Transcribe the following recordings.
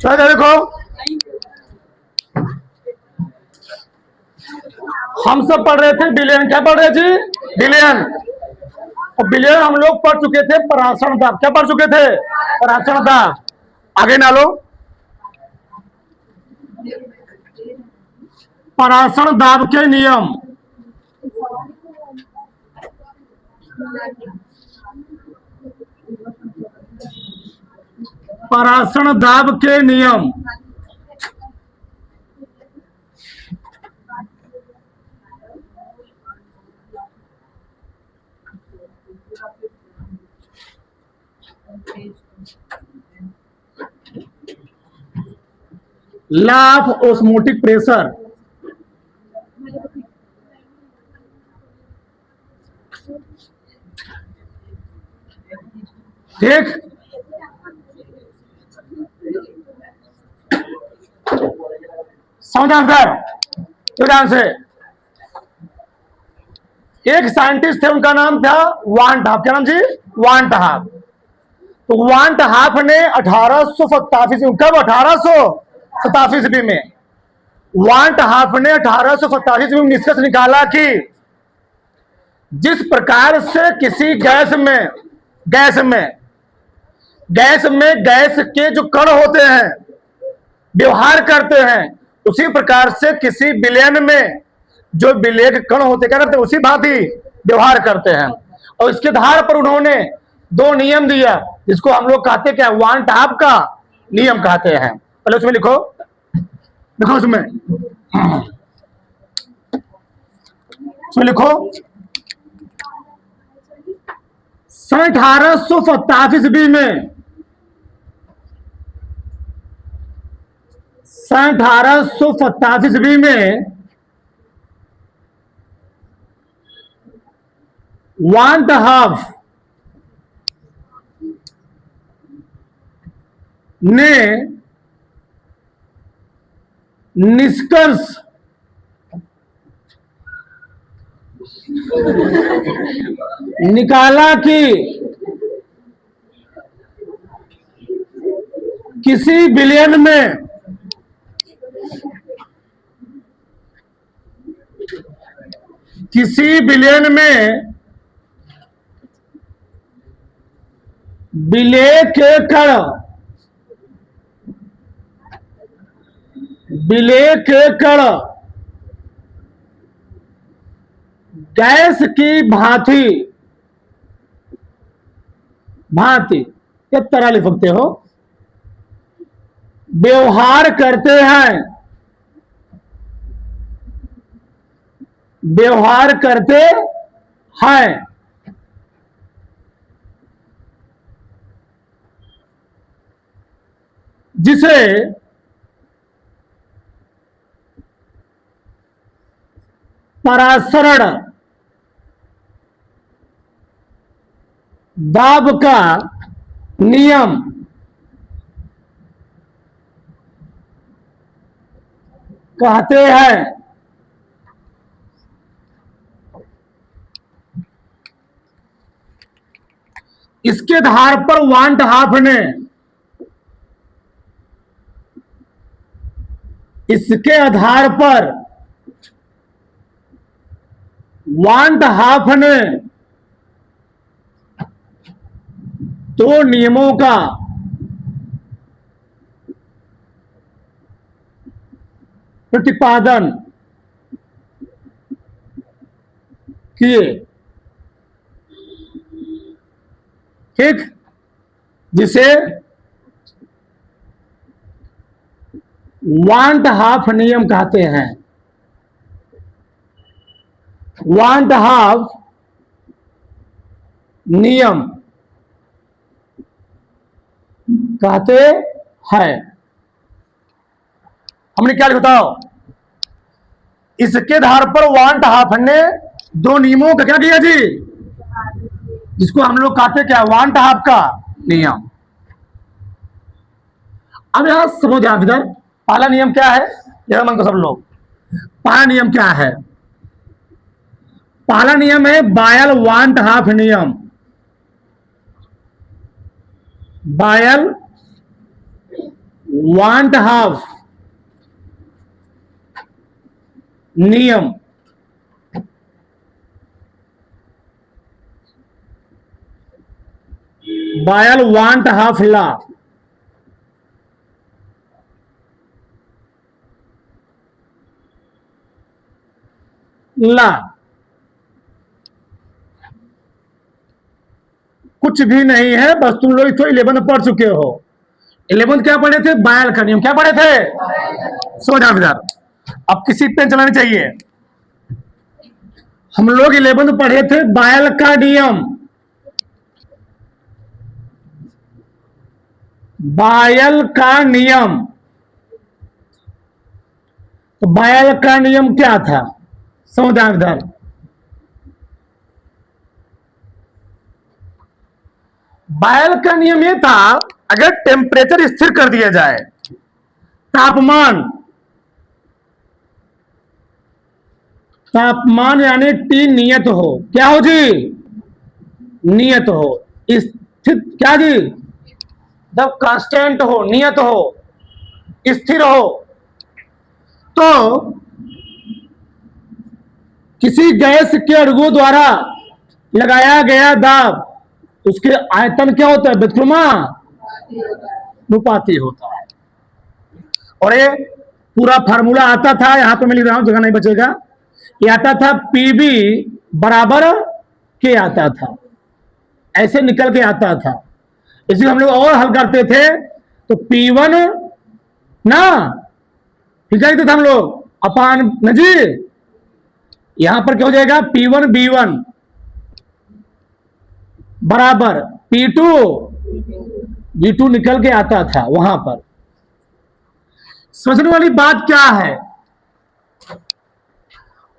चलो देखो, हम सब पढ़ रहे थे बिलियन। क्या पढ़ रहे जी? बिलियन। और बिलियन हम लोग पढ़ चुके थे परासरण दाब। क्या पढ़ चुके थे? परासरण दाब। आगे ना लो, परासरण दाब के नियम। परासरण दाब के नियम। Law of osmotic pressure. ठीक, समझ सर? तो ध्यान से, एक साइंटिस्ट थे, उनका नाम था वान डहाफ। क्या नाम जी? वान डहाफ। तो वान डहाफ ने 1887 कब? 1887 ईस्वी में वान डहाफ ने 1887 ईस्वी में निष्कर्ष निकाला कि जिस प्रकार से किसी गैस में गैस के जो कण होते हैं व्यवहार करते हैं, उसी प्रकार से किसी विलयन में जो विलेय के कण होते क्या करते हैं? उसी भांति व्यवहार करते हैं। और इसके आधार पर उन्होंने दो नियम दिया, जिसको हम लोग कहते क्या? वान डहाफ का नियम कहते हैं। पहले उसमें लिखो, लिखो उसमें लिखो, 1887 ईस्वी में 1887 ईस्वी में वान डहाफ ने निष्कर्ष निकाला कि किसी विलयन में विलेय के कण गैस की भांति किस तरह लिख सकते हो? व्यवहार करते हैं, जिसे परासरण दाब का नियम कहते हैं। इसके आधार पर वान डहाफ ने दो नियमों का प्रतिपादन किए। ठीक, जिसे वान डहाफ नियम कहते हैं। वान डहाफ नियम कहते हैं। हमने क्या बताओ? इसके आधार पर वान डहाफ ने दो नियमों का क्या किया जी? जिसको हम लोग कहते क्या? वान डहाफ का नियम। अब यहां समझ आप इधर, पहला नियम क्या है? यह मन को सब लोग, पहला नियम क्या है? पहला नियम है बायल वान डहाफ नियम। बायल वांट हाफ नियम, बायल वांट हाफ लॉ, ला कुछ भी नहीं है, बस तुम लोग तो 11 पढ़ चुके हो। 11 क्या पढ़े थे? बायल का नियम। क्या पढ़े थे? सो जाओ इधर, अब किसी पेन चलानी चाहिए। हम लोग 11 पढ़े थे बायल का नियम। बायल का नियम, तो बायल का नियम क्या था? समझ जाओ इधर। बायल का नियम ये था, अगर टेम्परेचर स्थिर कर दिया जाए, तापमान यानी टी नियत हो, क्या हो जी? नियत हो, स्थित, क्या जी? जब कांस्टेंट हो, नियत हो, स्थिर हो, तो किसी गैस के अणुओं द्वारा लगाया गया दाब, उसके आयतन क्या होता है? व्युत्क्रमानुपाती होता है। और ये पूरा फार्मूला आता था, यहां पे मैं लिख रहा हूं, जगह नहीं बचेगा। ये आता था पीबी बराबर के आता था, ऐसे निकल के आता था। इसी हम लोग और हल करते थे, तो P1 ना, ठीक है, हम लोग अपान न जी, यहां पर क्या हो जाएगा? P1 B1 बराबर P2 B2 निकल के आता था वहां पर। समझने वाली बात क्या है?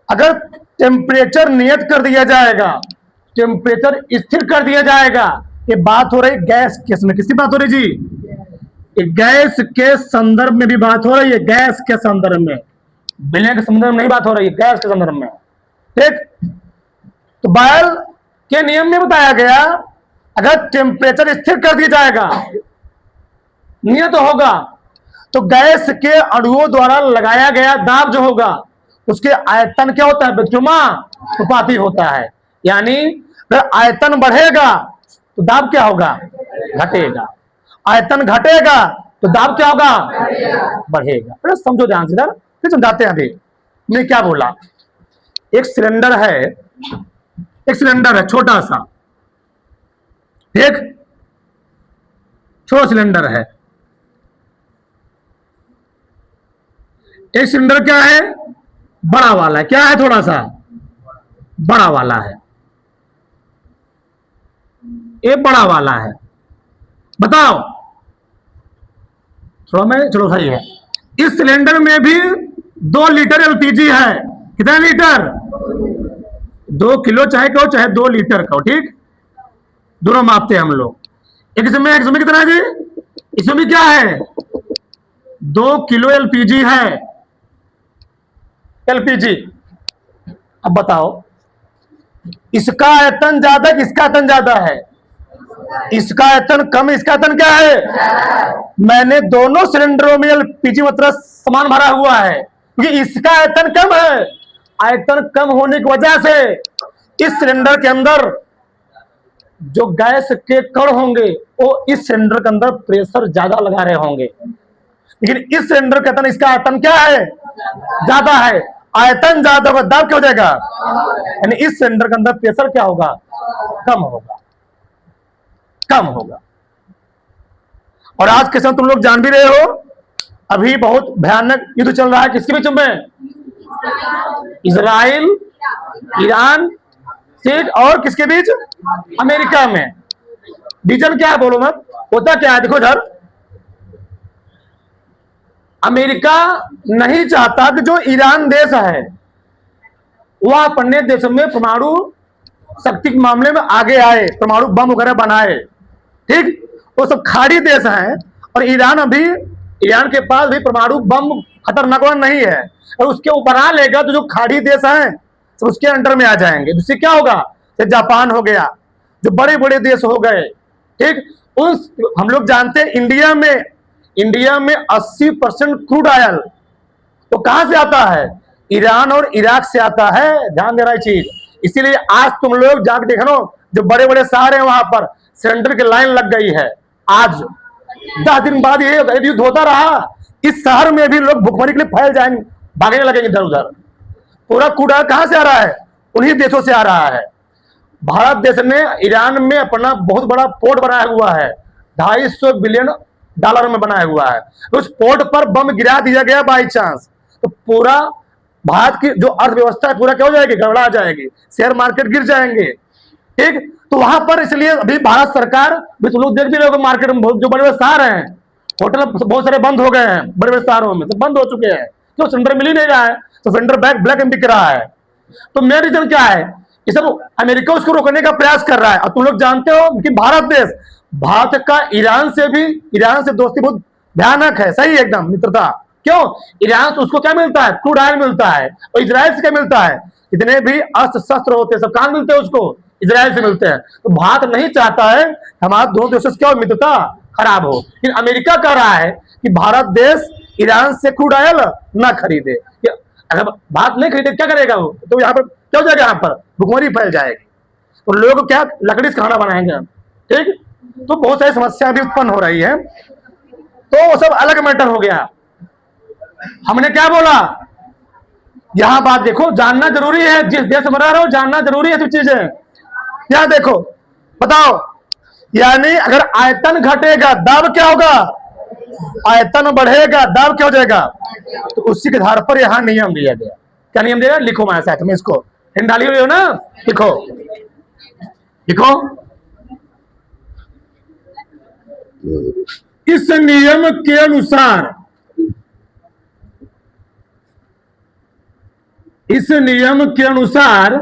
अगर टेम्परेचर नियत कर दिया जाएगा, टेम्परेचर स्थिर कर दिया जाएगा, ये बात हो रही गैस के में। किसकी बात हो रही जी? ये गैस के संदर्भ में भी बात हो रही है, गैस के संदर्भ में, विलयन के संदर्भ में नहीं बात हो रही है, गैस के संदर्भ में। ठीक, तो बायल के नियम में बताया गया, अगर टेम्परेचर स्थिर कर दिया जाएगा, नियत होगा, तो गैस के अणुओं द्वारा लगाया गया दाब जो होगा, उसके आयतन क्या होता है? व्युत्क्रमानुपाती होता है। यानी अगर आयतन बढ़ेगा तो दाब क्या होगा? घटेगा। आयतन घटेगा तो दाब क्या होगा? बढ़ेगा। फिर समझो ध्यान से, इधर फिर समझाते हैं। अभी मैं क्या बोला? एक सिलेंडर है छोटा सा, एक छोटा सिलेंडर है। एक सिलेंडर क्या है? बड़ा वाला है। क्या है? थोड़ा सा बड़ा वाला है। ये बड़ा वाला है, बताओ। थोड़ा में चलो सही है। इस सिलेंडर में भी 2 लीटर एलपीजी है। कितना लीटर? 2 किलो चाहे कहो, चाहे 2 लीटर कहो, ठीक, दोनों मापते हैं हम लोग। एक इसमें कितना है जी? इसमें भी क्या है? 2 किलो एलपीजी है, एलपीजी। अब बताओ, इसका आयतन ज्यादा कि इसका आयतन ज्यादा है? इसका आयतन कम, इसका आयतन क्या है? मैंने दोनों सिलेंडरों में एलपीजी मात्रा समान भरा हुआ है, क्योंकि इसका आयतन कम है। आयतन कम होने की वजह से इस सिलेंडर के अंदर जो गैस के कण होंगे, वो इस सिलेंडर के अंदर प्रेशर ज्यादा लगा रहे होंगे। लेकिन इस सिलेंडर का आयतन, इसका आयतन क्या है? ज्यादा है। आयतन ज्यादा होगा, दाब क्या हो जाएगा? यानी इस सिलेंडर के अंदर प्रेशर क्या होगा? कम होगा, कम होगा। और आज के समय तुम लोग जान भी रहे हो, अभी बहुत भयानक युद्ध चल रहा है। किसके बीच में? इजराइल, ईरान, ठीक, और किसके बीच? अमेरिका में। रीजन क्या है बोलो मत? होता क्या है? देखो इधर, अमेरिका नहीं चाहता कि जो ईरान देश है वह अपने देश में परमाणु शक्ति के मामले में आगे आए, परमाणु बम वगैरह बनाए, ठीक। वो सब खाड़ी देश हैं, और ईरान के पास भी परमाणु बम खतरनाक नहीं है, और उसके वो बना लेगा तो जो खाड़ी देश हैं तो उसके अंडर में आ जाएंगे। जिससे क्या होगा? जापान हो गया, जो बड़े बड़े देश हो गए, ठीक। उस हम लोग जानते हैं, इंडिया में 80% क्रूड ऑयल तो कहां से आता है? ईरान और इराक से आता है। ध्यान देना चीज। इसीलिए आज तुम लोग जाके देखो, जो बड़े बड़े शहर हैं वहां पर सिलेंडर की लाइन लग गई है। आज 10 दिन बाद ये युद्ध होता रहा, इस शहर में भी लोग भुखमरी के लिए फैल जाएंगे, भागने लगेंगे इधर उधर। पूरा कूड़ा कहां से आ रहा है? उन्हीं देशों से आ रहा है। भारत देश ने ईरान में अपना बहुत बड़ा पोर्ट बनाया हुआ है, $250 बिलियन में बनाया हुआ है। उस पोर्ट पर बम गिरा दिया गया बाई चांस, तो पूरा भारत की जो अर्थव्यवस्था है पूरा क्या हो जाएगी? गड़बड़ा जाएगी, शेयर मार्केट गिर जाएंगे। ठीक, तो वहां पर इसलिए अभी भारत सरकार भी, तुम लोग देख भी रहे हो मार्केट में जो बड़े बड़े शहर हैं, होटल बहुत सारे बंद हो गए हैं, बड़े बड़े शहरों में तो बंद हो चुके हैं, क्यों? सिलेंडर मिल ही नहीं रहा है, तो सिलेंडर ब्लैक में बिक रहा है। तो मेन रीजन क्या है? ये सब अमेरिका उसको रोकने का प्रयास कर रहा है। और तुम लोग जानते हो कि भारत का ईरान से दोस्ती बहुत भयानक है। सही, एकदम मित्रता। क्यों? ईरान से उसको क्या मिलता है? क्रूड ऑयल मिलता है। और इजराइल से क्या मिलता है? जितने भी अस्त्र शस्त्र होते हैं सब कहां मिलते हैं उसको? इजराइल से मिलते हैं। तो भारत नहीं चाहता है हमारे दोनों देशों से क्या मित्रता खराब हो, लेकिन अमेरिका कह रहा है कि भारत देश ईरान से क्रूड ऑयल ना खरीदे। अगर भारत नहीं खरीदे क्या करेगा वो? तो यहाँ पर क्या हो जाएगा? यहाँ पर भुखमरी फैल जाएगी, तो लोग क्या लकड़ी से खाना बनाएंगे। ठीक, तो बहुत सारी समस्या भी उत्पन्न हो रही है, तो वो सब अलग मैटर हो गया। हमने क्या बोला? यहां बात देखो, जानना जरूरी है, जिस देश में रह रहे हो जानना जरूरी है सब चीजें। यहां देखो, बताओ, यानी अगर आयतन घटेगा दाब क्या होगा? आयतन बढ़ेगा दाब क्या हो जाएगा? तो उसी के आधार पर यहां नियम दिया गया। क्या नियम दिया? लिखो हमारे साथ में, इसको डाली हुई हो ना, लिखो लिखो। इस नियम के अनुसार, इस नियम के अनुसार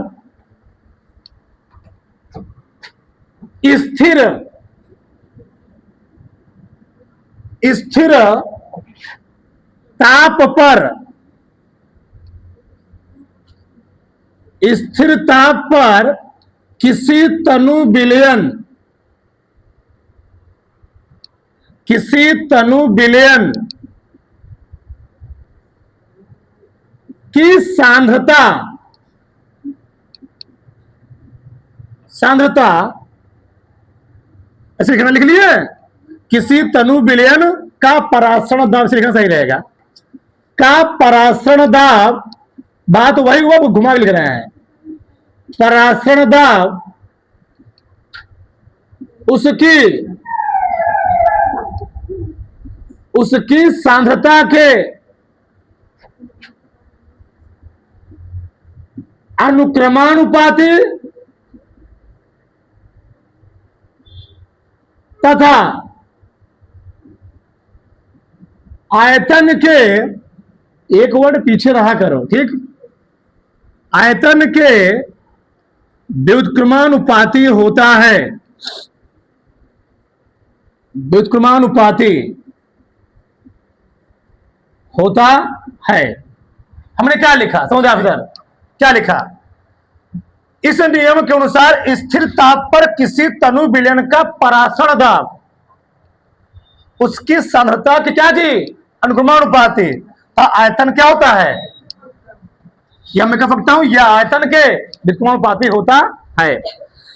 स्थिर ताप पर, स्थिर ताप पर किसी तनु विलयन की सांद्रता ऐसे लिखना, लिख लिए? किसी तनु विलयन का परासरण दाब से लिखना सही रहेगा। का परासरण दाब, बात वही हुआ, वो घुमा के लिख रहे हैं। परासरण दाब उसकी सांद्रता के अनुक्रमानुपाती तथा आयतन के, एक वर्ड पीछे रहा करो, ठीक, आयतन के व्युत्क्रमानुपाती होता है। व्युत्क्रमानुपाती होता है। हमने क्या लिखा? समझ आप इधर क्या लिखा? इस नियम के अनुसार स्थिर ताप पर किसी तनु विलयन का परासरण दाब उसकी सांद्रता की क्या जी? अनुक्रमानुपाती। आयतन क्या होता है? यह मैं कह सकता हूं, यह आयतन के व्युत्क्रमानुपाती होता है।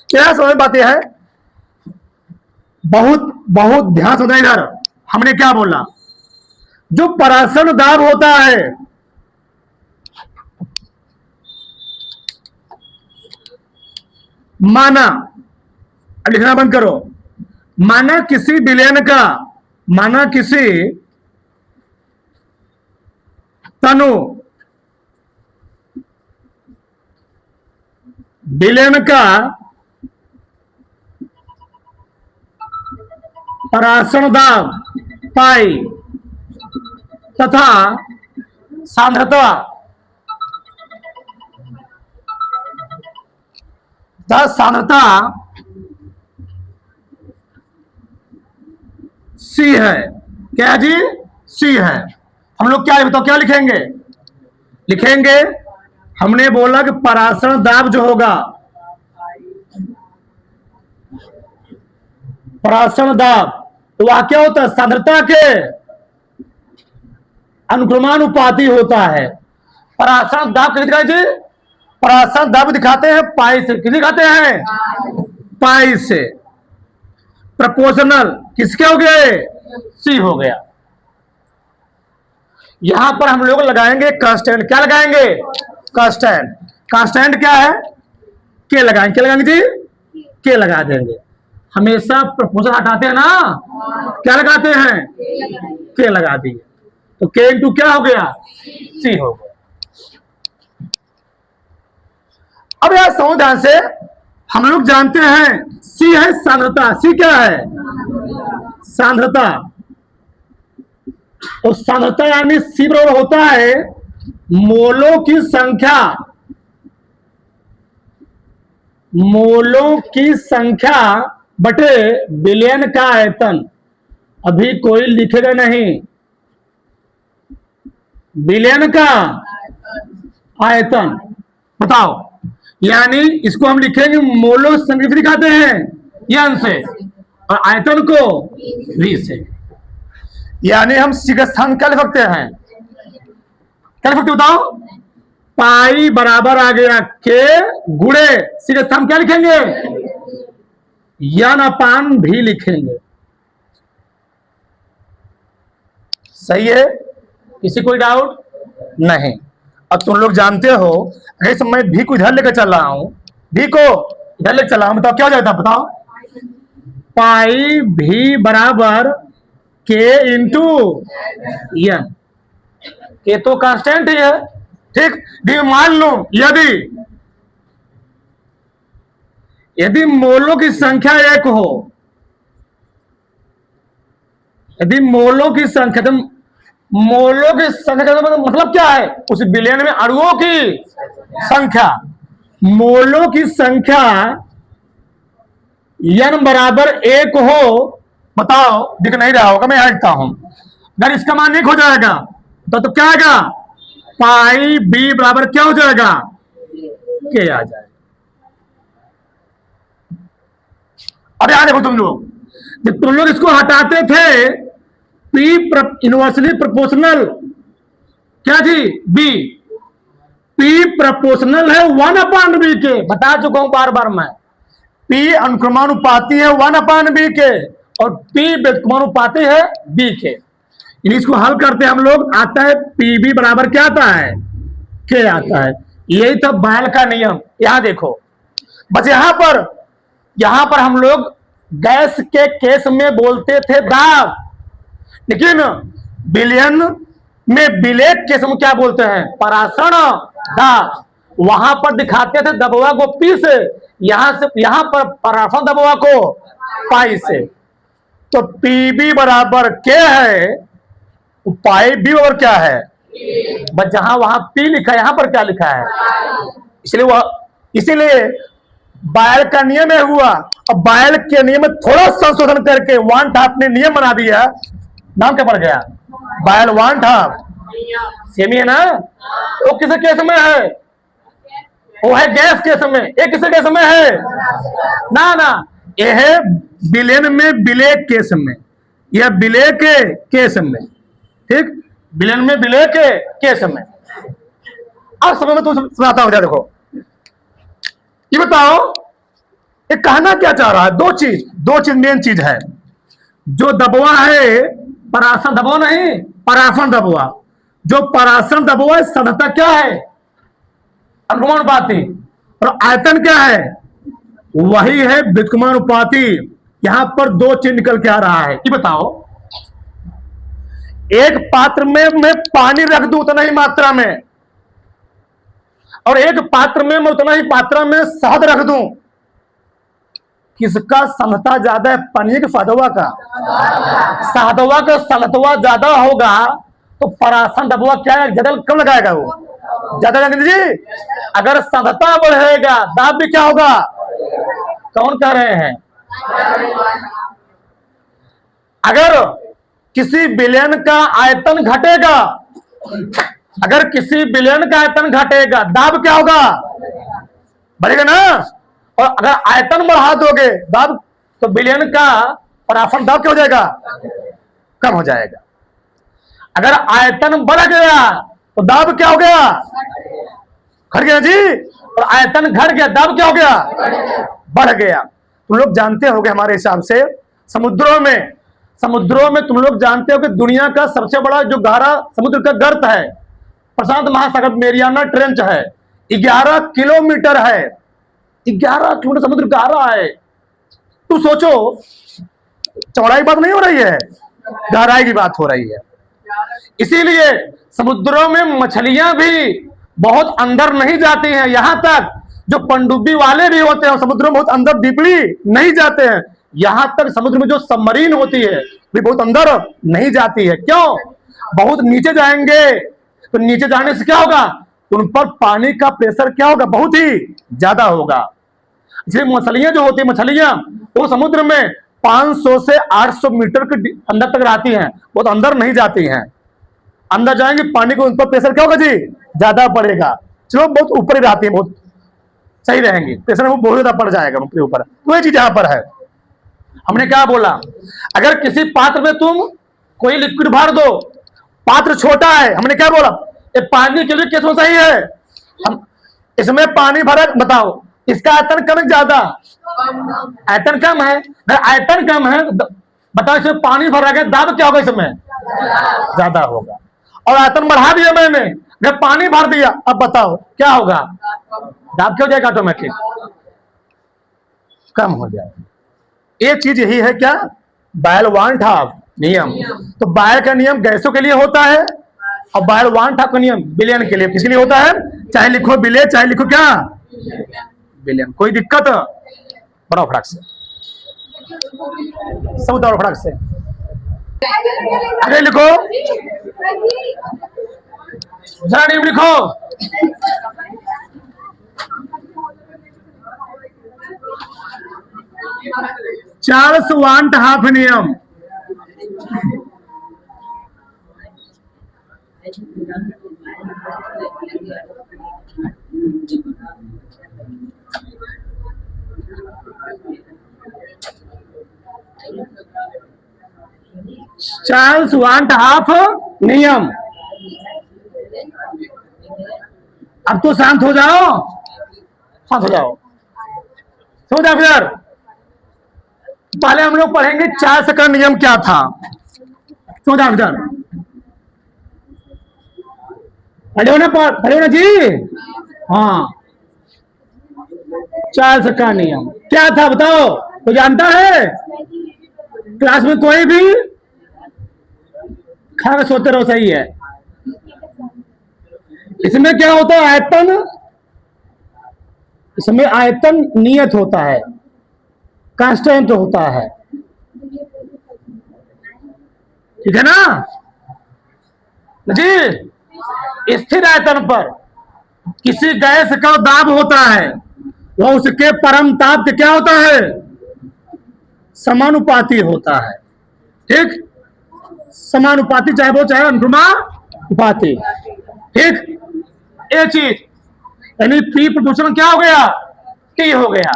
क्या समझ पाते हैं? बहुत बहुत ध्यान से इधर। हमने क्या बोला? जो परासरण दाब होता है, माना, अब लिखना बंद करो, माना किसी तनु विलयन का परासरण दाब पाई तथा सांद्रता सी है। क्या जी? सी है। हम लोग क्या बताओ क्या लिखेंगे? हमने बोला कि परासरण दाब जो होगा, परासरण दाब, तो वह क्या होता है? सांद्रता के अनुक्रमानुपाती होता है। परासरण दाब किसे दिखाई जी? परासरण दाब दिखाते हैं पाई से। किसे दिखाते हैं? पाई से। प्रपोर्शनल किसके हो गए? सी हो गया। यहां पर हम लोग लगाएंगे कांस्टेंट। क्या लगाएंगे? कांस्टेंट। कांस्टेंट क्या है? के लगाएंगे। क्या लगाएंगे जी? के लगा देंगे। हमेशा प्रपोर्शन हटाते हैं ना, क्या लगाते हैं? के लगा दिए, तो के इंटू क्या हो गया? सी हो गया। अब यार समझ ध्यान से, हम लोग जानते हैं सी है सांद्रता। सी क्या है? सांद्रता। और सांद्रता यानी सी बराबर होता है मोलों की संख्या, मोलों की संख्या बटे विलयन का आयतन। अभी कोई लिखेगा नहीं, विलयन का आयतन। बताओ, यानी इसको हम लिखेंगे मोलो संख्या से दिखाते हैं यन से, और आयतन को वी से। यानी हम सी का स्थान क्या लिख सकते हैं? क्या लिख सकते बताओ? पाई बराबर आ गया के गुणे सी का स्थान क्या लिखेंगे? यन अपान भी लिखेंगे। सही है? किसी कोई डाउट नहीं? अब तुम लोग जानते हो, ऐसे मैं भी को इधर लेकर चल रहा हूं, भी को इधर लेकर चला हूं, बताओ क्या हो जाता? बताओ, पाई भी बराबर के इंटू यन। के तो कांस्टेंट ही है, ठीक। मान लो यदि मोलों की संख्या एक हो, यदि मोलों की संख्या, तो मोलों की संख्या का मतलब क्या है? उस विलयन में अणुओं की संख्या। मोलों की संख्या n बराबर एक हो, बताओ, दिख नहीं रहा होगा, मैं हटता हूं। अगर इसका मान एक हो जाएगा तो क्या आएगा? पाई बी बराबर क्या हो जाएगा? के आ जाएगा। अब याद देखो तुम लोग, जब तुम लोग इसको हटाते थे, पी इनवर्सली प्रोपोर्शनल क्या जी? बी। पी प्रोपोर्शनल है 1/b के, बता चुका हूं बार बार मैं। पी अनुक्रमानुपाती है 1/b के, और पी व्युत्क्रमानुपाती है बी के। इसको हल करते हम लोग, आता है पीबी बराबर क्या आता है? के आता है। यही था बायल का नियम। यहां देखो, बस यहां पर हम लोग गैस के केस में बोलते थे दाब, लेकिन विलयन में विलेय केस में क्या बोलते हैं? परासरण दाब। वहां पर दिखाते थे दबवा को पी से, यहां पर परासरण दबवा को पाई से। तो पीबी बराबर के है, पाई बी बराबर क्या है? बस जहां वहां पी लिखा है, यहां पर क्या लिखा है? इसीलिए बायल का नियम है हुआ। अब बायल के नियम में थोड़ा संशोधन करके वान हाफ ने नियम बना दिया। नाम क्या पड़ गया? बायल वान हाफ। सेमी है ना? वो किस केस में है? वो है गैस केस में। ये किस केस में है? ना, ये है विलयन में विलेय केस में, या विलेय के केस में, ठीक। विलयन में विलेय के केस में। अब समय में तुम सुनाता हो, देखो ये बताओ, ये कहना क्या चाह रहा है? दो चीज मेन चीज है। जो दबवा है परासरण दबवा नहीं, परासरण दबवा। जो परासरण दबवा है सांद्रता क्या है? अनुक्रमानुपाती। और आयतन क्या है? वही है व्युत्क्रमानुपाती। यहां पर दो चीज निकल के आ रहा है। ये बताओ, एक पात्र में मैं पानी रख दूं उतना ही मात्रा में, और एक पात्र में मैं उतना ही मात्रा में शहद रख दूं, किसका सांद्रता ज्यादा है? पानी के शहदवा का? शहदवा का सांद्रता ज्यादा होगा तो परासरण दबवा क्या है? ज्यादा कम लगाएगा, वो ज्यादा लगेगा जी। अगर सांद्रता बढ़ेगा दाब भी क्या होगा? कौन कह रहे हैं? अगर किसी विलयन का आयतन घटेगा, अगर किसी विलयन का आयतन घटेगा, दाब क्या होगा? बढ़ेगा ना। और अगर आयतन बढ़ा दोगे दाब, तो विलयन का परासरण दाब क्या हो जाएगा? कम हो जाएगा। अगर आयतन बढ़ गया तो दाब क्या हो गया? घट गया जी। और आयतन घट गया, दाब क्या हो गया? बढ़ गया। तुम लोग जानते होगे हमारे हिसाब से समुद्रों में तुम लोग जानते हो कि दुनिया का सबसे बड़ा जो गहरा समुद्र का गर्त है प्रशांत महासागर, मेरियाना ट्रेंच है, 11 किलोमीटर है। 11 किलोमीटर समुद्र गहरा है। तू सोचो, चौड़ाई की बात नहीं हो रही है, गहराई की बात हो रही है। इसीलिए समुद्रों में मछलियां भी बहुत अंदर नहीं जाती हैं। यहां तक जो पनडुब्बी वाले भी होते हैं समुद्रों में बहुत अंदर डीपली नहीं जाते हैं। यहां तक समुद्र में जो सबमरीन होती है भी बहुत अंदर नहीं जाती है। क्यों? बहुत नीचे जाएंगे तो नीचे जाने से क्या होगा? उन पर पानी का प्रेशर क्या होगा? बहुत ही ज्यादा होगा। इसलिए मछलियां जो होती है, मछलियां वो समुद्र में 500 से 800 मीटर के अंदर तक रहती हैं, बहुत अंदर नहीं जाती हैं। अंदर जाएंगे पानी को, उन पर प्रेशर क्या होगा जी? ज्यादा पड़ेगा। चलो बहुत ऊपर ही रहती है, बहुत सही रहेंगी, प्रेशर वो बहुत ज्यादा पड़ जाएगा उनके ऊपर। तो ये चीज यहां पर है। हमने क्या बोला? अगर किसी पात्र में तुम कोई लिक्विड भर दो, पात्र छोटा है, हमने क्या बोला? ये पानी के लिए किसमें सही है? हम इसमें पानी भरा, बताओ इसका आयतन कम है ज्यादा? आयतन कम है। अगर आयतन कम है बताओ इसमें पानी भरा गया, दाब क्या होगा? इसमें ज्यादा होगा। और आयतन बढ़ा दिया मैंने, अगर पानी भर दिया, अब बताओ क्या होगा? दाब क्या हो जाएगा? ऑटोमेटिक कम हो जाएगा। एक चीज यही है क्या? बायल-वान-टॉप नियम। तो बायल का नियम गैसों के लिए होता है और बायल-वान-टॉप का नियम विलयन के लिए। किसके लिए होता है? चाहे लिखो विलय, चाहे लिखो क्या? विलयन। कोई दिक्कत? बड़ा फर्क से, सब बड़ा फर्क से। आगे लिखो, जरा नियम लिखो। चार्ल्स-वान-टॉप नियम। चार्ल्स-वान-टॉप नियम। अब तो शांत हो जाओ, शांत हो जाओ, समझ जाओ। फिर पहले हम लोग पढ़ेंगे चार्ल्स का नियम क्या था। समझ जाओ फिर, पढ़े हो ना जी? हाँ, चार्ल्स का नियम क्या था बताओ? कोई जानता है? क्लास में कोई भी खा के सोते रहो, सही है। इसमें क्या होता है? आयतन, इसमें आयतन नियत होता है, कांस्टेंट होता है, ठीक है ना जी? स्थिर आयतन पर किसी गैस का दाब होता है, वह उसके परम ताप के क्या होता है? समानुपाती होता है। ठीक, समानुपाती, चाहे वो चाहे अनुपाती। ठीक, एक चीज यानी पी प्रदूषण क्या हो गया? टी हो गया।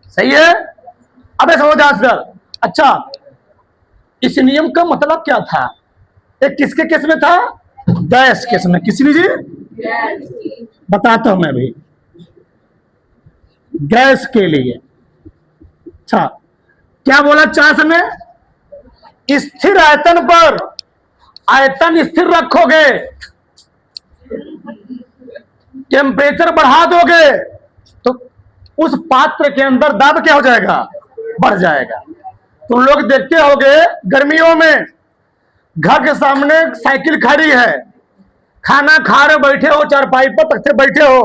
सही है? अब समझ आंसर। अच्छा, इस नियम का मतलब क्या था? एक किसके केस में था? गैस केस में। किसी ने जी? बताता हूं मैं भी, गैस के लिए। अच्छा, क्या बोला चार्ल्स ने? स्थिर आयतन पर आयतन स्थिर रखोगे, टेम्परेचर बढ़ा दोगे तो उस पात्र के अंदर दाब क्या हो जाएगा? बढ़ जाएगा। तुम लोग देखते होगे गर्मियों में घर के सामने साइकिल खड़ी है, खाना खा रहे बैठे हो, चारपाई पर तख्ते बैठे हो,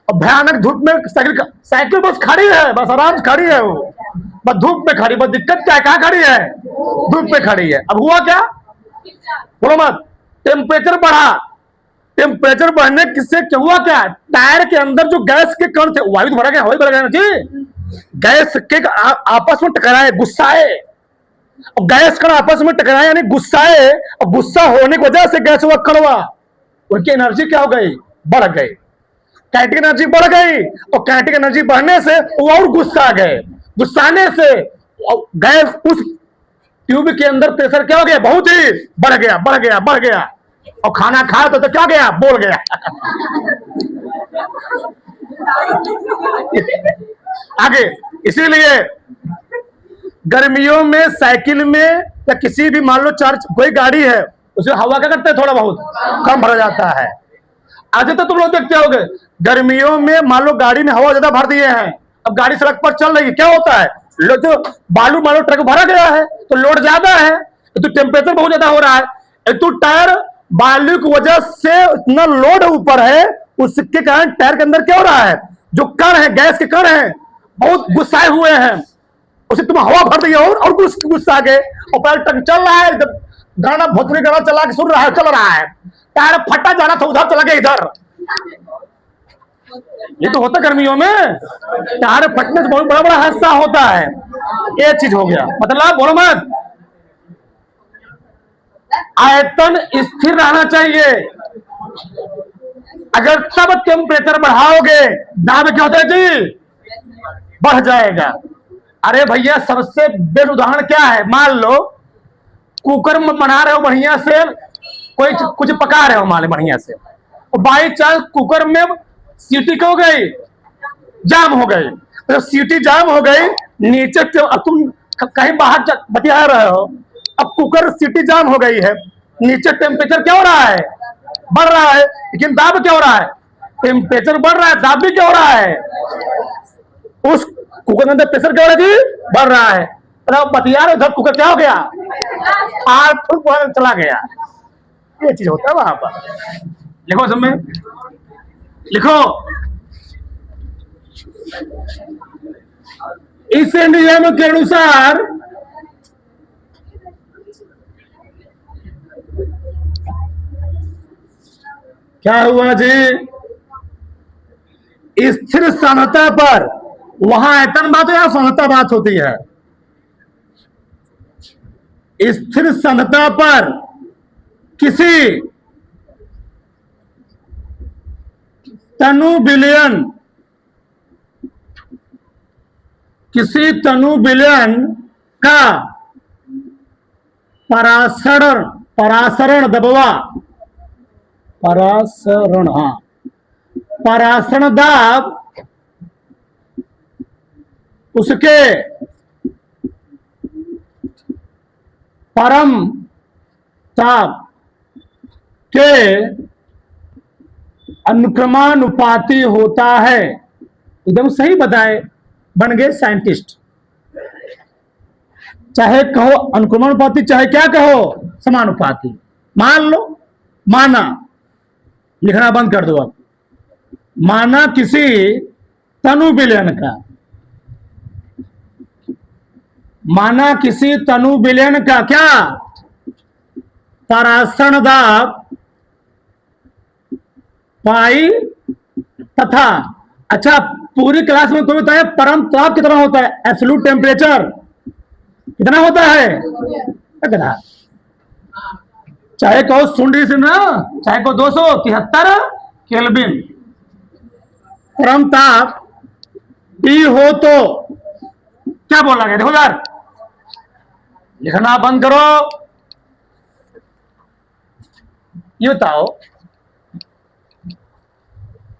और भयानक धूप में साइकिल बस खड़ी है, बस आराम से खड़ी है, वो बस धूप में खड़ी। बस दिक्कत क्या है? कहां खड़ी है? धूप में खड़ी है। अब हुआ क्या? बोलो मत। टेम्परेचर बढ़ा। टेम्परेचर बढ़ने किससे क्या हुआ? क्या टायर के अंदर जो गैस के कण थे, वायु तो भरा गया, हवा भरा गया ना जी। गैस के आपस में टकराए, गुस्साए, और गैस कण आपस में टकराए यानी गुस्साए, और गुस्सा होने की वजह से गैस हुआ कड़वा, उनकी एनर्जी क्या हो गई? बढ़ गई। काइनेटिक एनर्जी बढ़ गई, और काइनेटिक एनर्जी बढ़ने से वो और गुस्सा गए। गुस्साने से गैस उस ट्यूब के अंदर प्रेशर क्या हो गया, बहुत ही बढ़ गया बढ़ गया बढ़ गया, और खाना खाया तो क्या गया, बोल गया। आगे, इसीलिए गर्मियों में साइकिल में या किसी भी मान लो चार्ज कोई गाड़ी है, उसमें हवा क्या करते हैं, थोड़ा बहुत कम भर जाता है। आज तो तुम लोग देखते होगे गर्मियों में मान लो गाड़ी में हवा ज्यादा भर दिए हैं, अब गाड़ी सड़क पर चल रही है, क्या होता है, जो बालू मान लो ट्रक भरा गया है तो लोड ज्यादा है, तो टेम्परेचर बहुत ज्यादा हो रहा है, एक तो टायर बालू की वजह से इतना लोड ऊपर है, उसके कारण टायर के अंदर क्या हो रहा है, जो कण है, गैस के कण है, बहुत गुस्साए हुए हैं, उसे तुम हवा भर दी और गुस्सा गए, और पहले ट्रक चल रहा है, गाना भोजपुरी गाना चला के सुन रहा है, चल रहा है, टायर फटा जाना था उधर चला गया इधर। ये तो होता गर्मियों में, टायर फटने से बहुत बड़ा बड़ा हादसा होता है। ये चीज हो गया, मतलब बोलो मत, आयतन स्थिर रहना चाहिए, अगर तब टेम्परेचर बढ़ाओगे दाब क्या होता है जी, बढ़ जाएगा। अरे भैया सबसे बेस्ट उदाहरण क्या है, मान लो कुकर में बना रहे हो बढ़िया से, कोई कुछ पका रहे हो मान लो बढ़िया से, और बाई चांस कुकर में सीटी हो गई, जाम हो गई, तो सीटी जाम हो गई नीचे, अब तुम कहीं बाहर बतिया रहे हो, अब कुकर सीटी जाम हो गई है, नीचे टेम्परेचर क्या हो रहा है, बढ़ रहा है, लेकिन दाब क्या हो रहा है, टेम्परेचर बढ़ रहा है, दाब भी क्या हो रहा है, उस कुकर के अंदर प्रेशर क्या हो रहा है, बढ़ रहा है, तो बतिया रहे उधर कुकर क्या हो गया, आग चला गया। ये चीज होता है वहां पर। लिखो सब में, लिखो, इस नियम के अनुसार क्या हुआ जी, स्थिर सांद्रता पर, वहां आयतन बात है या सांद्रता बात होती है, स्थिर सांद्रता पर किसी तनु विलयन का परासरण दबवा, परासरण दाब उसके परम ताप के अनुक्रमानुपाती होता है। एकदम सही बताए, बन गए साइंटिस्ट। चाहे कहो अनुक्रमानुपाती, चाहे क्या कहो समानुपाती, मान लो, माना, लिखना बंद कर दो अब, माना किसी तनु विलयन का, माना किसी तनु विलयन का क्या, परासरण दाब पाई तथा, अच्छा पूरी क्लास में तुम्हें बताया परम ताप कितना होता है, एब्सोल्यूट टेम्परेचर कितना होता है, कितना, चाहे कहो 0 से ना, चाहे कहो 273 केल्विन, परम ताप T हो तो क्या बोला गया, देखो यार, लिखना बंद करो। ये बताओ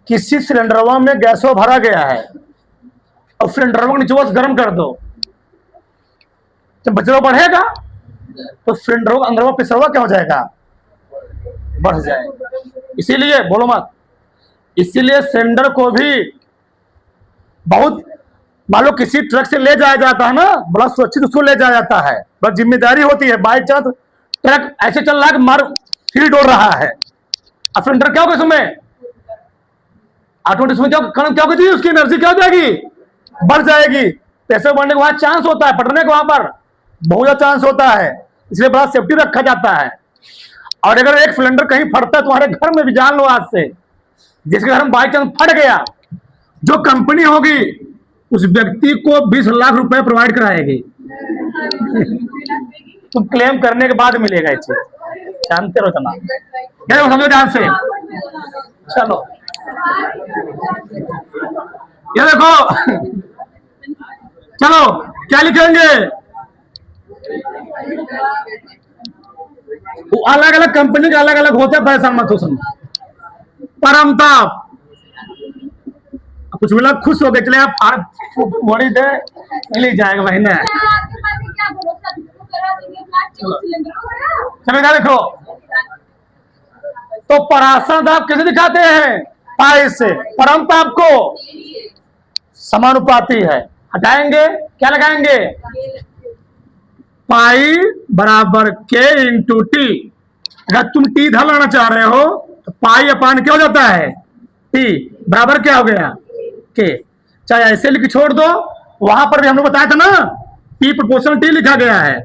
किसी सिलेंडरवा में गैसवा भरा गया है और सिलेंडर को नीचे गर्म कर दो, तो बचवा बढ़ेगा, तो सिलेंडर को अंदर प्रेशरवा क्या हो जाएगा, बढ़ जाएगा। इसीलिए बोलो मत, इसीलिए सिलेंडर को भी बहुत, मान लो किसी ट्रक से ले जाया जाता है ना, बड़ा सुरक्षित उसको ले जाया जाता है, बस जिम्मेदारी होती है, बाई चांस ट्रक ऐसे चल रहा है कि मार फील्ड हो रहा है, अब सिलेंडर क्या होगा इसमें, ऑटोमेटिक क्या होगी, उसकी एनर्जी क्या हो जाएगी, बढ़ जाएगी, पैसे बढ़ने के बाद चांस होता है, पटने के वहां पर बहुत ज्यादा चांस होता है, इसलिए बड़ा सेफ्टी रखा जाता है। और अगर एक सिलेंडर कहीं फटता है तुम्हारे घर में भी, जान लो आज से, जिसके घर में बाई चांस फट गया, जो कंपनी होगी उस व्यक्ति को 20 लाख रुपए प्रोवाइड कराएगी, तुम क्लेम करने के बाद मिलेगा, इसे जानते रहो तना, क्या समझो ध्यान से। चलो ये देखो, चलो क्या लिखेंगे, वो अलग अलग कंपनी के अलग अलग होते हैं, परेशान मत हो समझ। परमताप, कुछ मिला खुश हो गए, चले आप मोड़ी दे मिल ही जाएगा महीने। चलो देखो, तो पराशर दाब कैसे दिखाते हैं? पाई से। परमताप को समानुपाती है, हटाएंगे क्या लगाएंगे? पाई बराबर के इंटू टी। अगर तुम टी इधर लाना चाह रहे हो तो पाई अपान क्या हो जाता है? टी बराबर क्या हो गया? के। चाहे ऐसे लिख छोड़ दो, वहां पर भी हम लोग बताया था ना, पी प्रोपोर्शनल टी लिखा गया है,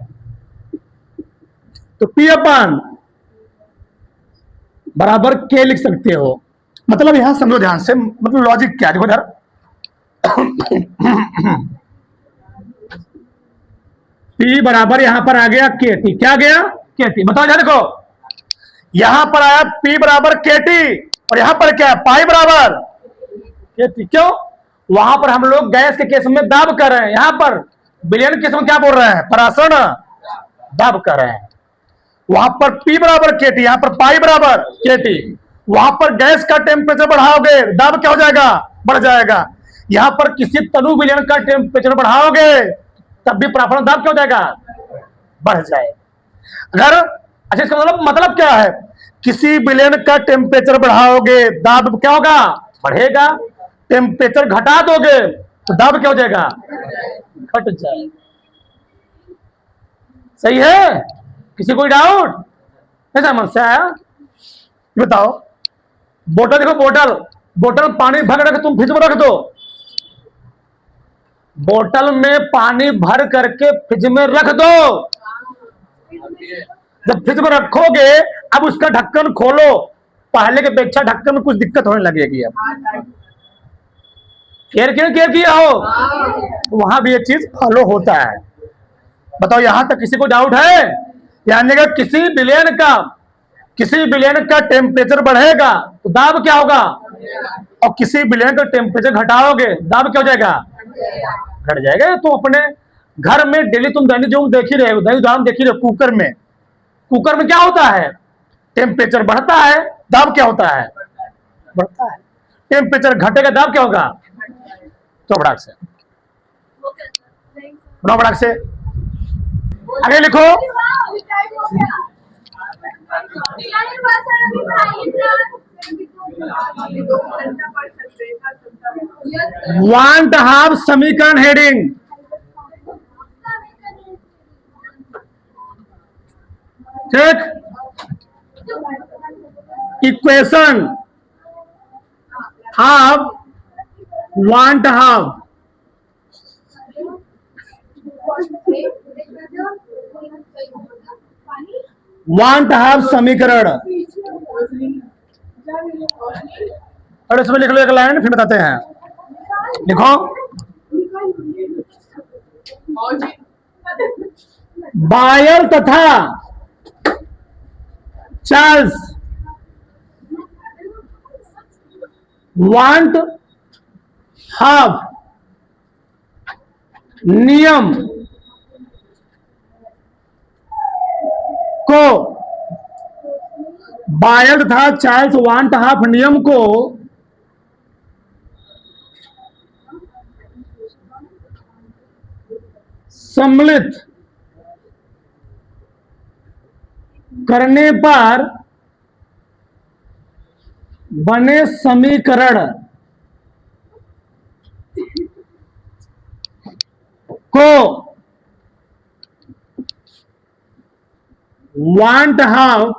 तो पी अपान बराबर के लिख सकते हो। मतलब यहां समझो ध्यान से, मतलब लॉजिक क्या है, देखो इधर P बराबर यहां पर आ गया के टी। क्या गया? के टी। बताओ जरा, देखो यहां पर आया P बराबर के टी, और यहां पर क्या है? पाई बराबर के टी। क्यों? वहां पर हम लोग गैस के केस में दाब कर रहे हैं, यहां पर विलयन केस में क्या बोल रहे हैं? पराशर दाब कर रहे हैं। वहां पर P बराबर के टी, यहां पर पाई बराबर के टी। वहां पर गैस का टेम्परेचर बढ़ाओगे, दाब क्या हो जाएगा? बढ़ जाएगा। यहां पर किसी तनु विलयन का टेम्परेचर बढ़ाओगे तब भी पराशर दाब क्या हो जाएगा? बढ़ जाए। अगर अच्छा, इसका मतलब क्या है? किसी विलयन का टेम्परेचर बढ़ाओगे, दाब क्या होगा? बढ़ेगा। टेम्परेचर घटा दोगे तो दाब क्या हो जाएगा? घट जाएगा। सही है? किसी कोई डाउट? ऐसा समस्या है? बताओ। बोतल देखो, बोतल पानी भर रख, तुम फ्रिज में रख दो, बोतल में पानी भर करके फ्रिज में रख दो। जब फ्रिज में रखोगे, अब उसका ढक्कन खोलो, पहले के अपेक्षा ढक्कन में कुछ दिक्कत होने लगेगी। अब केयर किया हो, वहां भी ये चीज फॉलो होता है। बताओ, यहां तक किसी को डाउट है? यानी कि किसी विलयन का टेम्परेचर बढ़ेगा तो दाब क्या होगा? और किसी विलयन का टेम्परेचर घटाओगे, दाब क्या हो जाएगा? घट जाएगा। तो अपने घर में डेली तुम दैनिक जो देख ही रहे हो, दैनिक उदाहरण देख ही रहे हो, कुकर में क्या होता है? टेम्परेचर बढ़ता है, दाब क्या होता है? बढ़ता है। टेम्परेचर घटेगा, दाब क्या होगा? तो बड़ाक से आगे लिखो। वांट हाफ समीकरण हेडिंग। ठीक, equation half, want half, want half समीकरण। और इसमें लिख लो एक लाइन, फिर बताते हैं। लिखो, बायल तथा चार्ल्स वांट हाफ नियम को, बायल तथा चार्ल्स वांट हाफ नियम को सम्मिलित करने पर बने समीकरण को वांट हाफ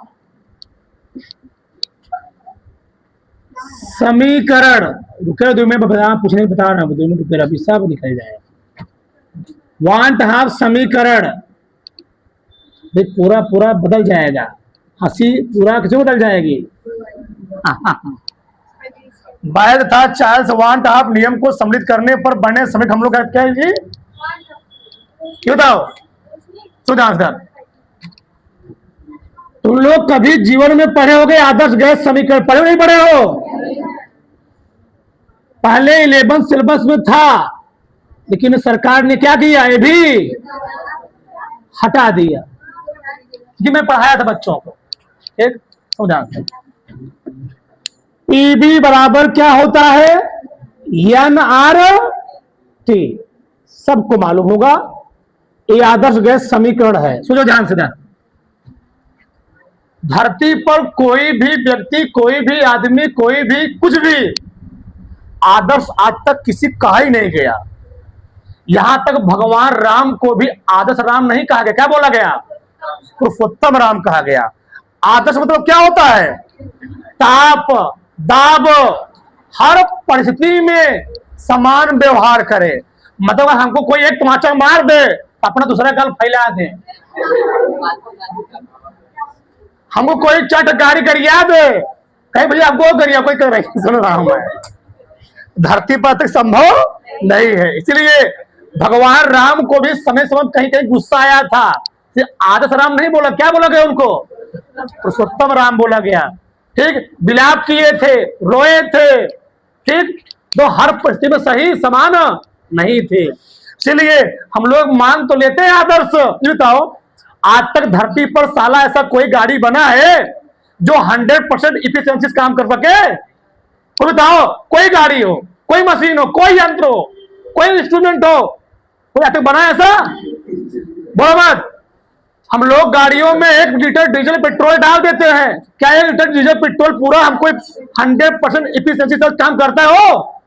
समीकरण। रुके, 2 मिनट पूछने बता रहा हूं, 2 मिनट रुके, अभी सब दिखाई जाएगा। वांट हाफ समीकरण पूरा बदल जाएगा। हंसी पूरा क्यों बदल जाएगी? बायल था चार्ल्स वांट हाफ नियम को सम्मिलित करने पर बने समीकरण हम लोग क्या है जी? क्यों बताओ? तुम लोग कभी जीवन में पढ़े होगे आदर्श गैस समीकरण? पढ़े नहीं पढ़े हो? पहले 11 सिलेबस में था, लेकिन सरकार ने क्या किया? ये भी हटा दिया। कि मैं पढ़ाया था बच्चों को। एक समझा, पीबी बराबर क्या होता है, NRT, सबको मालूम होगा। ये आदर्श गैस समीकरण है। सुनो ध्यान से ध्यान, धरती पर कोई भी व्यक्ति, कोई भी आदमी, कोई भी कुछ भी आदर्श आज तक किसी कहा ही नहीं गया। यहां तक भगवान राम को भी आदर्श राम नहीं कहा गया। क्या बोला गया, पुरुषोत्तम राम कहा गया। आदर्श मतलब क्या होता है, ताप दाब हर परिस्थिति में समान व्यवहार करे। मतलब हमको कोई एक तमाचा मार दे, अपना दूसरा काल फैला दे। हमको कोई चटकारी करिया दे, कहीं भैया हमको करिया, कोई कर रही सुन रहा हूं मैं, धरती पर तक संभव नहीं है। इसलिए भगवान राम को भी समय समय कहीं कहीं गुस्सा आया था, आदर्श राम नहीं बोला, क्या बोला गया उनको, पुरुषोत्तम राम बोला गया। ठीक, विलाप किए थे, रोए थे, ठीक, तो हर परिस्थिति में सही समान नहीं थे। इसलिए हम लोग मान तो लेते हैं आदर्श। बताओ, आज तक धरती पर साला ऐसा कोई गाड़ी बना है जो 100% इफिशिएंसी काम कर सके? तो बताओ, कोई गाड़ी हो, कोई मशीन हो, कोई यंत्र हो, कोई इंस्ट्रूमेंट हो, कोई आज तक बना है ऐसा? बोलो मत। हम लोग गाड़ियों में 1 लीटर डीजल पेट्रोल डाल देते हैं, क्या 1 लीटर डीजल पेट्रोल पूरा हमको 100% इफिशिएंसी से काम करता है? हो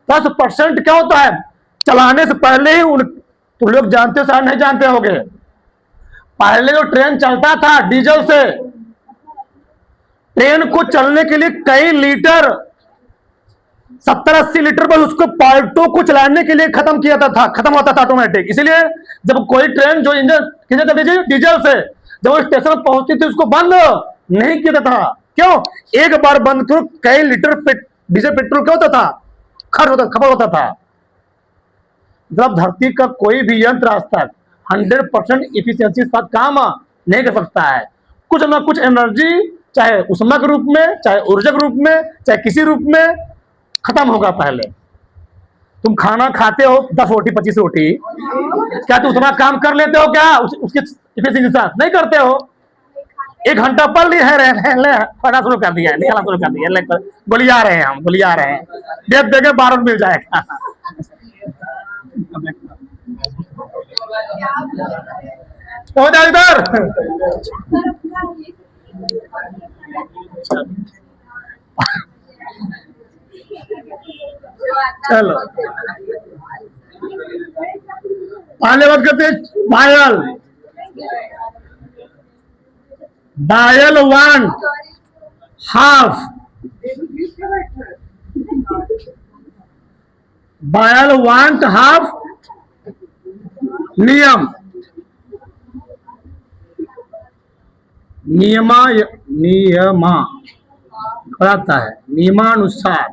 10% क्या होता है? चलाने से पहले ही तुम लोग जानते हो, शायद नहीं जानते होगे, पहले जो ट्रेन चलता था डीजल से, ट्रेन को चलने के लिए कई लीटर 70-80 लीटर पर उसको पॉल्टो को चलाने के लिए खत्म होता था ऑटोमेटिक। इसलिए जब कोई ट्रेन जो इंजन डीजल से जब वो स्टेशन पहुंचती थी उसको बंद नहीं किया था। क्यों? एक बार बंद करो, कई लीटर डीजल पेट्रोल क्या होता था, खपत होता था। जब धरती का कोई भी यंत्र आज तक 100% इफिशियंसी के साथ काम नहीं कर सकता है। कुछ ना कुछ एनर्जी, चाहे ऊष्मा के रूप में, चाहे ऊर्जा के रूप में, चाहे किसी रूप में खत्म होगा। पहले तुम खाना खाते हो 10 रोटी 25 रोटी, क्या तुम उतना काम कर लेते हो क्या उसके इफिशिएंसी के साथ? नहीं करते हो। 1 घंटा पढ़ लिए है, पढ़ना शुरू कर दिया है, निकालना शुरू कर दिया, गोलिया रहे हैं हम, गोलिया रहे हैं, देख देखे 12 मिल जाएगा। इधर चलो, पहले बात करते हैं डायल। डायल 1/2, डायल 1/2 नियम, नियमा कहता है, नियमानुसार।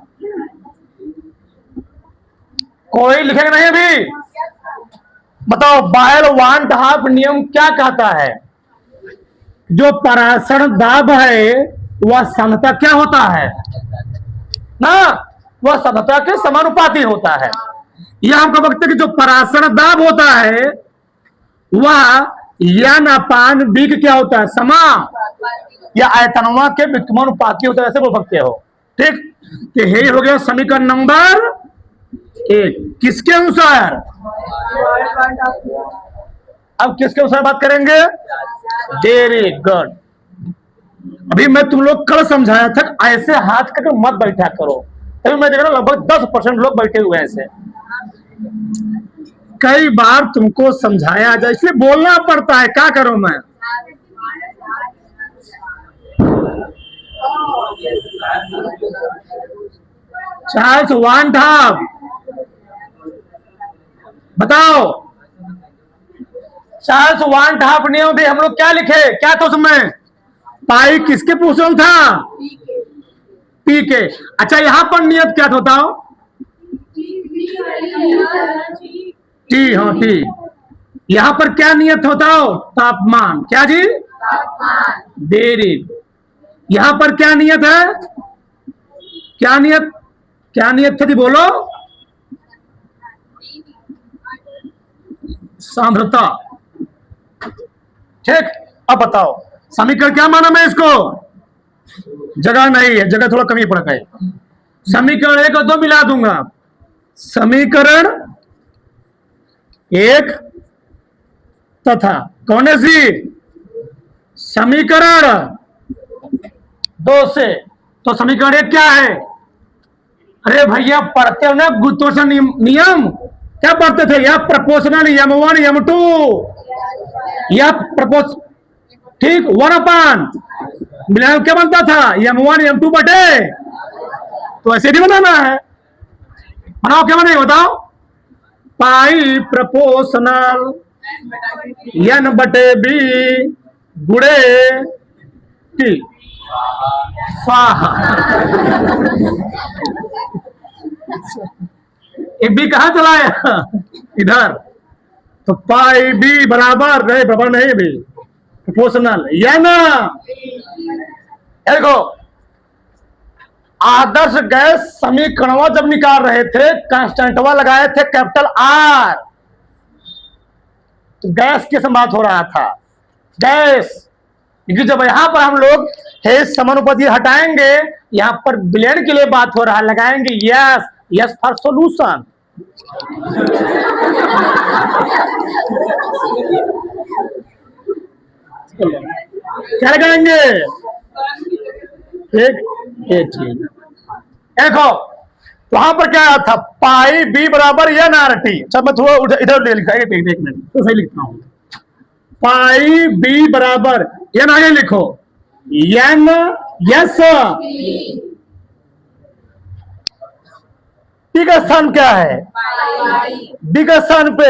कोई लिखेगा नहीं अभी? बताओ, बायल 1/2 नियम क्या कहता है? जो परासरण दाब है वह समता क्या होता है ना, वह समता के समानुपाती होता है। यह हम कह सकते हैं कि जो परासरण दाब होता है वह n/b क्या होता है, समा या आयतनवा के विक्रमानुपाती होता है, ऐसे बोल सकते हो। ठीक, तो यही हो गया समीकरण नंबर 1। किसके अनुसार? अब किसके अनुसार बात करेंगे? Very good. अभी मैं तुम लोग कल समझाया था, ऐसे हाथ करके मत बैठा करो। अभी मैं देख रहा हूं लगभग 10% लोग बैठे हुए हैं ऐसे। कई बार तुमको समझाया जाए, इसलिए बोलना पड़ता है, क्या करूं मैं। चार्ल्स 1/2 बताओ, चार्ल्स 1/2 नियम भी हम लोग क्या लिखे, क्या था उसमें? पाई किसके पोषण था? पी के। अच्छा, यहां पर नियत क्या था बताओ? टी। हाँ, टी। यहां पर क्या नियत होता हो? तापमान। क्या जी? वेरी। यहां पर क्या नियत है? क्या नियत, क्या नियत थी बोलो? सांद्रता। ठीक, अब बताओ समीकरण क्या माना मैं इसको? जगह नहीं है, जगह थोड़ा कमी पड़ गई। समीकरण 1 और 2 मिला दूंगा। समीकरण 1 तथा कौन सी समीकरण 2 से। तो समीकरण 1 क्या है? अरे भैया पढ़ते हो ना गुरुत्वाकर्षण नियम, क्या पढ़ते थे? यह प्रोपोर्शनल m1 m2, यह प्रपोज ठीक 1/, मिलान क्या बनता था? m1 m2 बटे। तो ऐसे नहीं बनाना है, बनाओ क्या बनेगा बताओ? पाई प्रोपोर्शनल n बटे b गुड़े t स्वाहा। ये बी कहां चला है? इधर। तो पाई बी बराबर नहीं, बराबर नहीं बी प्रोपोर्शनल या ना। देखो आदर्श गैस समीकरणवा जब निकाल रहे थे कांस्टेंटवा लगाए थे कैपिटल R, तो गैस की बात हो रहा था, गैस। क्योंकि जब यहां पर हम लोग हे समानुपाती हटाएंगे, यहां पर विलयन के लिए बात हो रहा है, लगाएंगे यस, यस फॉर सॉल्यूशन। क्या लगाएंगे? एक चीज देखो वहां पर क्या था? पाई बी बराबर एन आर टी। सब मैं थोड़ा इधर ले लिखा, एक मिनट तो सही लिखता हूं। पाई बी बराबर एन, आगे लिखो एन यस। टी का स्थान क्या है? बी का स्थान पे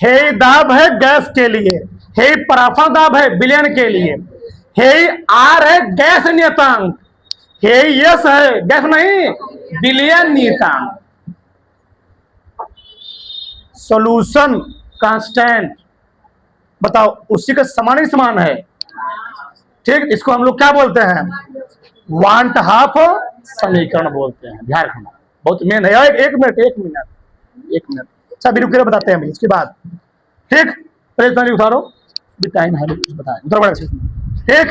हे दाब है गैस के लिए, हे पराफा दाब है विलयन के लिए, हे आर है गैस नियतांक, हे यस है गैस नहीं विलयन नियतांक। सॉल्यूशन कांस्टेंट बताओ उसी का समान ही समान है, ठीक। इसको हम लोग क्या बोलते हैं? 1/2 समीकरण बोलते हैं। ध्यान रखना बहुत मेन है। एक मिनट अच्छा भी रुके बताते हैं इसके बाद, ठीक। पहले उतारो, टाइम है कुछ बताएं, ठीक।